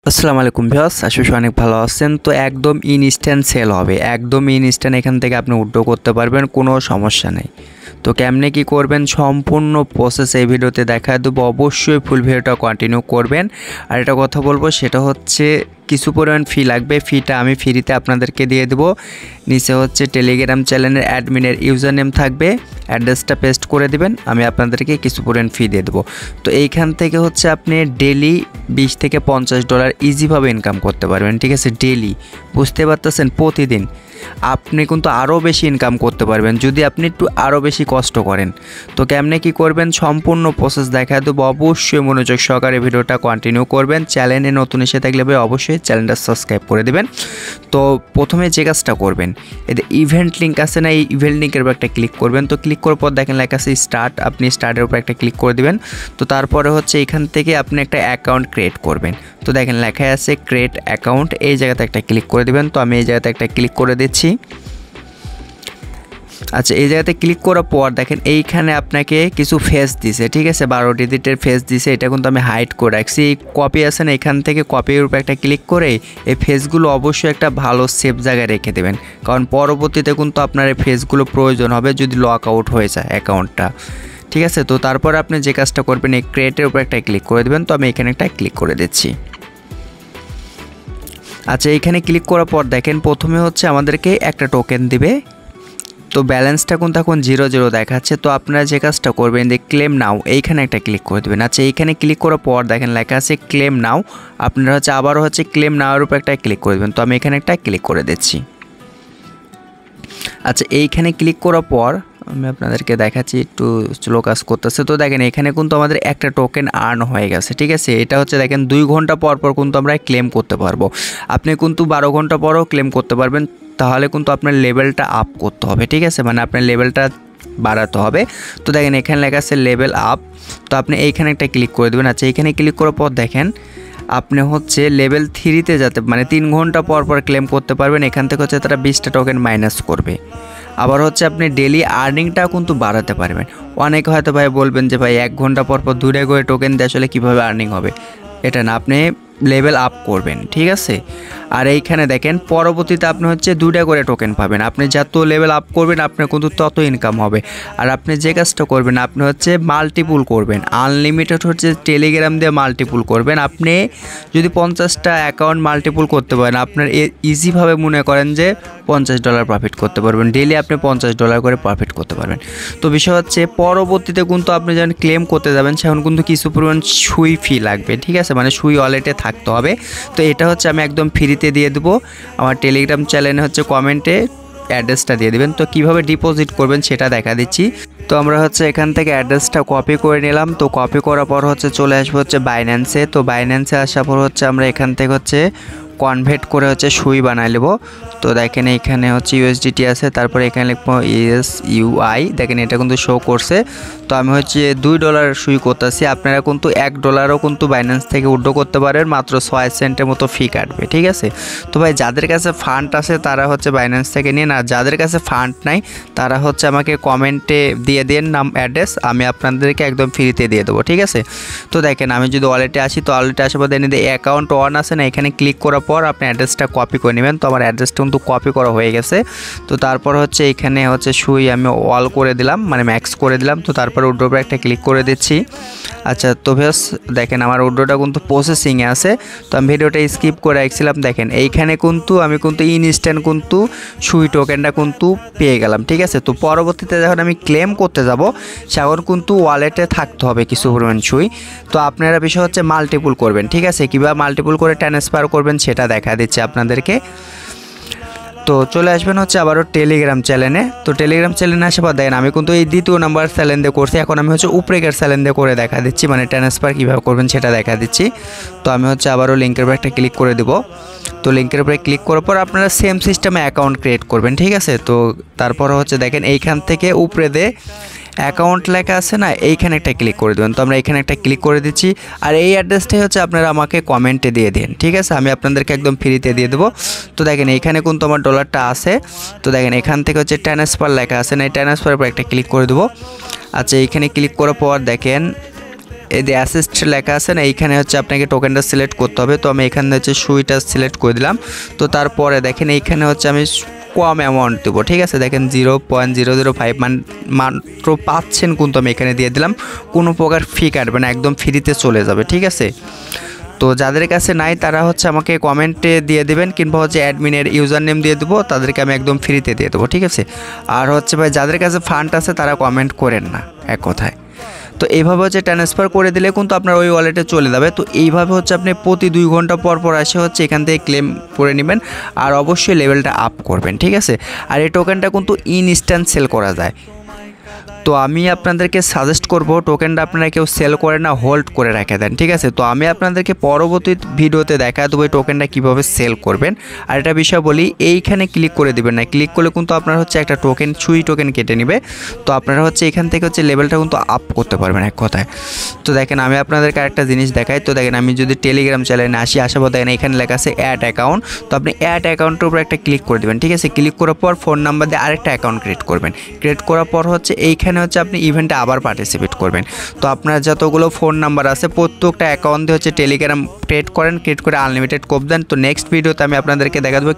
আসসালামু আলাইকুম ভিউয়ার্স, আশা করি অনেক ভালো আছেন। তো একদম ইনস্ট্যান্ট সেল হবে, একদম ইনস্ট্যান্ট এখান থেকে আপনি উইথড্র করতে পারবেন, কোনো সমস্যা নেই। তো কেমনে কি করবেন সম্পূর্ণ প্রসেস এই ভিডিওতে দেখায় দেবো। অবশ্যই ফুল ভিডিওটা কন্টিনিউ করবেন। আর একটা কথা বলবো, সেটা হচ্ছে কিছু পরিমাণ ফি লাগবে, ফিটা আমি ফ্রিতে আপনাদেরকে দিয়ে দেবো। নিচে হচ্ছে টেলিগ্রাম চ্যানেলের অ্যাডমিনের ইউজার নেম থাকবে, অ্যাড্রেসটা পেস্ট করে দিবেন, আমি আপনাদেরকে কিছু পরিমাণ ফি দিয়ে দেবো। তো এইখান থেকে হচ্ছে আপনি ডেলি $20 থেকে $50 ইজিভাবে ইনকাম করতে পারবেন, ঠিক আছে? ডেলি, বুঝতে পারতেছেন? প্রতিদিন আপনি কিন্তু আরও বেশি ইনকাম করতে পারবেন যদি আপনি একটু আরও বেশি কষ্ট করেন। তো কেমনে কি করবেন সম্পূর্ণ প্রসেস দেখা দেবো। অবশ্যই মনোযোগ সহকারে ভিডিওটা কন্টিনিউ করবেন। চ্যানেলে নতুন এসে থাকলে অবশ্যই চ্যানেলটা সাবস্ক্রাইব করে দেবেন। তো প্রথমে যে কাজটা করবেন, এতে ইভেন্ট লিঙ্ক আছে না, এই ইভেন্ট লিঙ্কের উপর একটা ক্লিক করবেন। তো ক্লিক করার পর দেখেন লেখা আছে স্টার্ট, আপনি স্টার্টের উপর একটা ক্লিক করে দেবেন। তো তারপরে হচ্ছে এখান থেকে আপনি একটা অ্যাকাউন্ট ক্রিয়েট করবেন। তো দেখেন লেখা আছে ক্রিয়েট অ্যাকাউন্ট, এই জায়গাতে একটা ক্লিক করে দেবেন। তো আমি এই জায়গাতে একটা ক্লিক করে দিচ্ছি। আচ্ছা, এই জায়গাতে ক্লিক করার পর দেখেন এইখানে আপনাকে কিছু ফেস দিছে, ঠিক আছে? 12 ডিজিটের ফেস দিছে, এটা কিন্তু আমি হাইড করে রাখছি। কপি আছে না, এখান থেকে কপির উপর একটা ক্লিক করে এই ফেসগুলো অবশ্যই একটা ভালো সেফ জায়গায় রেখে দেবেন, কারণ পরবর্তীতে কিন্তু আপনার এই ফেসগুলো প্রয়োজন হবে যদি লক আউট হয়ে যায় অ্যাকাউন্টটা, ঠিক আছে? তো তারপর আপনি যে কাজটা করবেন, এই ক্রিয়েটের উপর একটা ক্লিক করে দেবেন। তো আমি এখানে একটা ক্লিক করে দিচ্ছি। আচ্ছা, এইখানে ক্লিক করার পর দেখেন প্রথমে হচ্ছে আমাদেরকে একটা টোকেন দিবে। তো ব্যালেন্সটা কিন্তু এখন 0 দেখাচ্ছে। তো আপনারা যে কাজটা করবেন, যে ক্লেম নাও, এইখানে একটা ক্লিক করে দেবেন। আচ্ছা, এইখানে ক্লিক করার পর দেখেন লেখা আছে ক্লেম নাও, আপনারা হচ্ছে আবারও হচ্ছে ক্লেম নাওয়ের উপর একটা ক্লিক করে দেবেন। তো আমি এখানে একটা ক্লিক করে দিচ্ছি। আচ্ছা, এইখানে ক্লিক করার পর আমি আপনাদেরকে দেখাচ্ছি, একটু স্লো কাজ করতেছে। তো দেখেন এখানে কিন্তু আমাদের একটা টোকেন আর্ন হয়ে গেছে, ঠিক আছে? এটা হচ্ছে দেখেন 2 ঘন্টা পর কিন্তু আমরা ক্লেম করতে পারবো। আপনি কিন্তু 12 ঘন্টা পরও ক্লেম করতে পারবেন, তাহলে কিন্তু আপনার লেভেলটা আপ করতে হবে, ঠিক আছে? মানে আপনার লেভেলটা বাড়াতে হবে। তো দেখেন এখানে লেখা আছে লেভেল আপ, তো আপনি এইখানে একটা ক্লিক করে দেবেন। আচ্ছা, এইখানে ক্লিক করার পর দেখেন আপনি হচ্ছে লেভেল 3-তে যাতে মানে 3 ঘন্টা পর ক্লেম করতে পারবেন। এখান থেকে হচ্ছে তারা 20টা টোকেন মাইনাস করবে। আবার হচ্ছে আপনি ডেলি আর্নিংটা কিন্তু বাড়াতে পারবেন। অনেকে হয়তো ভাই বলবেন যে ভাই 1 ঘন্টা পর 2টা করে টোকেন দিয়ে আসলে কীভাবে আর্নিং হবে, এটা না, আপনি লেভেল আপ করবেন, ঠিক আছে? আর এইখানে দেখেন পরবর্তীতে আপনি হচ্ছে 2টা করে টোকেন পাবেন। আপনি যত লেভেল আপ করবেন আপনার কিন্তু তত ইনকাম হবে। আর আপনি যে কাজটা করবেন, আপনি হচ্ছে মাল্টিপুল করবেন, আনলিমিটেড হচ্ছে টেলিগ্রাম দিয়ে মাল্টিপুল করবেন। আপনি যদি 50টা অ্যাকাউন্ট মাল্টিপুল করতে পারেন, আপনার ইজিভাবে মনে করেন যে $50 প্রফিট করতে পারবেন। ডেলি আপনি $50 করে প্রফিট করতে পারবেন। তো বিষয় হচ্ছে পরবর্তীতে কিন্তু আপনি যখন ক্লেম করতে যাবেন সেখন কিন্তু কিছু পরিমাণ সুই ফি লাগবে, ঠিক আছে? মানে সুই ওয়ালেটে থাকতে হবে। তো এটা হচ্ছে আমি একদম ফ্রিতে দিয়ে দেবো। আমার টেলিগ্রাম চ্যানেলে হচ্ছে কমেন্টে অ্যাড্রেসটা দিয়ে দেবেন। তো কিভাবে ডিপোজিট করবেন সেটা দেখা দিচ্ছি। তো আমরা হচ্ছে এখান থেকে অ্যাড্রেসটা কপি করে নিলাম। তো কপি করার পর হচ্ছে চলে আসবো হচ্ছে বাইন্যান্সে। তো বাইন্যান্সে আসার পর হচ্ছে আমরা এখান থেকে হচ্ছে কনভার্ট করে হচ্ছে সুই বানাই নেব। তো দেখেন এখানে হচ্ছে USDT আছে, তারপরে এখানে লিখবো SUI, দেখেন এটা কিন্তু শো করছে। তো আমি হচ্ছে $2 সুই করতেছি। আপনারা কিন্তু $1ও কিন্তু বাইন্যান্স থেকে উইথড্র করতে পারেন, মাত্র 6 সেন্টের মতো ফি কাটবে, ঠিক আছে? তো ভাই যাদের কাছে ফান্ড আছে তারা হচ্ছে বাইন্যান্স থেকে নিন, আর যাদের কাছে ফান্ড নাই তারা হচ্ছে আমাকে কমেন্টে দিয়ে দেন নাম অ্যাড্রেস, আমি আপনাদেরকে একদম ফ্রিতে দিয়ে দেবো, ঠিক আছে? তো দেখেন আমি যদি ওয়ালেটে আসি, তো ওয়ালেটে আসার পর দেখেন অ্যাকাউন্ট 1 আছে না, এখানে ক্লিক করার পর আপনি অ্যাড্রেসটা কপি করে নেবেন। তো আমার অ্যাড্রেসটা কিন্তু কপি করা হয়ে গেছে। তো তারপর হচ্ছে এখানে হচ্ছে সুই আমি অল করে দিলাম, মানে ম্যাক্স করে দিলাম। তো তারপর উইথড্রোর একটা ক্লিক করে দিচ্ছি। আচ্ছা, তো বেশ দেখেন আমার উইথড্রোটা কিন্তু প্রসেসিংয়ে আছে। তো আমি ভিডিওটা স্কিপ করে রাখছিলাম। দেখেন এইখানে কিন্তু আমি কিন্তু ইনস্ট্যান্ট কিন্তু সুই টোকেনটা কিন্তু পেয়ে গেলাম, ঠিক আছে? তো পরবর্তীতে যখন আমি ক্লেম করতে যাব সেখন কিন্তু ওয়ালেটে থাকতে হবে কিছু পরিমাণ সুই। তো আপনারা বিষয় হচ্ছে মাল্টিপুল করবেন, ঠিক আছে? কীভাবে মাল্টিপুল করে ট্রান্সফার করবেন সেটা দেখা দিচ্ছে আপনাদেরকে। তো চলে আসবেন হচ্ছে আবারও টেলিগ্রাম চ্যানেলে। তো টেলিগ্রাম চ্যানেলে আসে পর দেখেন আমি কিন্তু এই 2য় নাম্বার চ্যানেল দিয়ে করছি। এখন আমি হচ্ছে উপরেকার চ্যানেল দিয়ে করে দেখা দিচ্ছি, মানে ট্রান্সফার কীভাবে করবেন সেটা দেখা দিচ্ছি। তো আমি হচ্ছে আবারও লিঙ্কের উপর একটা ক্লিক করে দেবো। তো লিঙ্কের উপরে ক্লিক করার পর আপনারা সেম সিস্টেমে অ্যাকাউন্ট ক্রিয়েট করবেন, ঠিক আছে? তো তারপর হচ্ছে দেখেন এইখান থেকে উপরে অ্যাকাউন্ট লেখা আছে না, এইখানে একটা ক্লিক করে দেবেন। তো আমরা এখানে একটা ক্লিক করে দিচ্ছি। আর এই অ্যাড্রেসটাই হচ্ছে আপনারা আমাকে কমেন্টে দিয়ে দিন, ঠিক আছে? আমি আপনাদেরকে একদম ফ্রিতে দিয়ে দেবো। তো দেখেন এইখানে কিন্তু আমার ডলারটা আছে। তো দেখেন এখান থেকে হচ্ছে ট্রান্সফার লেখা আছে না, এই ট্রান্সফারের উপর একটা ক্লিক করে দেবো। আচ্ছা, এইখানে ক্লিক করার পর দেখেন এই যে অ্যাসিস্ট লেখা আছে না, এইখানে হচ্ছে আপনাকে টোকেনটা সিলেক্ট করতে হবে। তো আমি এখানে হচ্ছে সুইটা সিলেক্ট করে দিলাম। তো তারপরে দেখেন এইখানে হচ্ছে আমি কম অ্যামাউন্ট দেবো, ঠিক আছে। দেখেন 0.005 মাত্র পাচ্ছেন কিন্তু আমি এখানে দিয়ে দিলাম। কোনো প্রকার ফি কাটবে না, একদম ফ্রিতে চলে যাবে, ঠিক আছে। তো যাদের কাছে নাই তারা হচ্ছে আমাকে কমেন্টে দিয়ে দেবেন, কিংবা হচ্ছে অ্যাডমিনের ইউজার নেম দিয়ে দেবো, তাদেরকে আমি একদম ফ্রিতে দিয়ে দেবো, ঠিক আছে। আর হচ্ছে ভাই যাদের কাছে ফান্ড আছে তারা কমেন্ট করেন না, এক কথায়। তো এইভাবে হচ্ছে ট্রান্সফার করে দিলে কিন্তু আপনার ওই ওয়ালেটে চলে যাবে। তো এইভাবে হচ্ছে আপনি প্রতি 2 ঘন্টা পর পর এসে হচ্ছে এখান থেকে ক্লেম করে নেবেন, আর অবশ্যই লেভেলটা আপ করবেন, ঠিক আছে। আর এই টোকেনটা কিন্তু ইনস্ট্যান্ট সেল করা যায়। তো আমি আপনাদেরকে সাজেস্ট করব টোকেনটা আপনারা কেউ সেল করে না, হোল্ড করে রেখে দেন, ঠিক আছে। তো আমি আপনাদেরকে পরবর্তী ভিডিওতে দেখা দেবো এই টোকেনটা কীভাবে সেল করবেন। আর একটা বিষয় বলি, এইখানে ক্লিক করে দিবেন না, ক্লিক করলে কিন্তু আপনার হচ্ছে একটা টোকেন সুই টোকেন কেটে নেবে। তো আপনারা হচ্ছে এখান থেকে হচ্ছে লেভেলটা কিন্তু আপ করতে পারবেন, এক কথায়। তো দেখেন আমি আপনাদেরকে আরেকটা জিনিস দেখাই। তো দেখেন আমি যদি টেলিগ্রাম চ্যানেলে আসার পর দেখেন এখানে লেখা আছে অ্যাড অ্যাকাউন্ট। তো আপনি অ্যাড অ্যাকাউন্টের উপর একটা ক্লিক করে দেবেন, ঠিক আছে। ক্লিক করার পর ফোন নাম্বার দিয়ে আরেকটা অ্যাকাউন্ট ক্রিয়েট করবেন। ক্রিয়েট করার পর হচ্ছে এইখানে হচ্ছে আপনি ইভেন্টে আবার পার্টিসিপেট করবেন। তো আপনার যতগুলো ফোন নাম্বার আছে প্রত্যেকটা অ্যাকাউন্ট দিয়ে হচ্ছে টেলিগ্রাম ক্রিয়েট করেন, ক্রিয়েট করে আনলিমিটেড কোপ দেন। তো নেক্সট ভিডিওতে আমি আপনাদেরকে দেখা দেবো